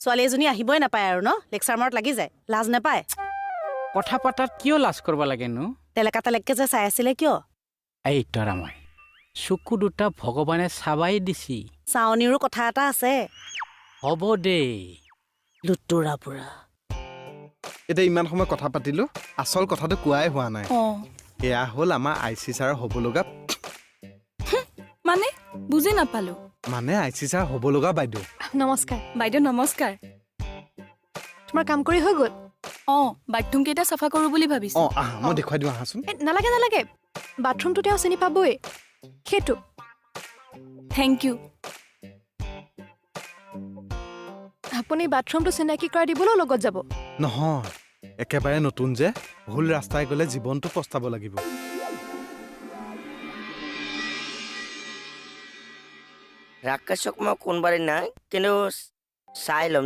ছোৱালী এজনী আহিবই নাপায় আৰু ন লেকচাৰ মাৰত লাগি যায় লাজ নাপায় কথা পাতাত কিয় লাজ কৰিব লাগেনো তেলেকা তেলেককে যে চাই আছিলে কিয় এই তৰাময় চকু দুটা ভগৱানে চাবাই দিছি চাৱনীৰো কথা এটা আছে হ'ব দে লুতুৰা পুৰা এতিয়া ইমান সময় কথা পাতিলো আচল কথাটো কোৱাই হোৱা নাই এয়া হ'ল আমাৰ আইচি ছাৰ হ'ব লগা মানে বুজি নাপালো মানে আইচি ছাৰ হ'ব লগা বাইদেউ নমস্কাৰ বাইদেউ নমস্কাৰ তোমাৰ কাম কৰি হৈ গ'ল বাথৰুম কেইটা চাফা কৰো বুলি ভাবিছো মই দেখুৱাই দিওঁ আহাচোন নালাগে নালাগে বাথৰুমটো তেওঁ চিনি পাবই সেইটো থেংক ইউ আপুনি বাথৰুমটো চিনাকি কৰাই দিবলৈও লগত যাব নহয় একেবাৰে নতুন যে ভুল ৰাস্তাই গ'লে জীৱনটো পস্তাব লাগিব ৰাক্ষসক মই কোনবাৰে নাই কিন্তু চাই ল'ম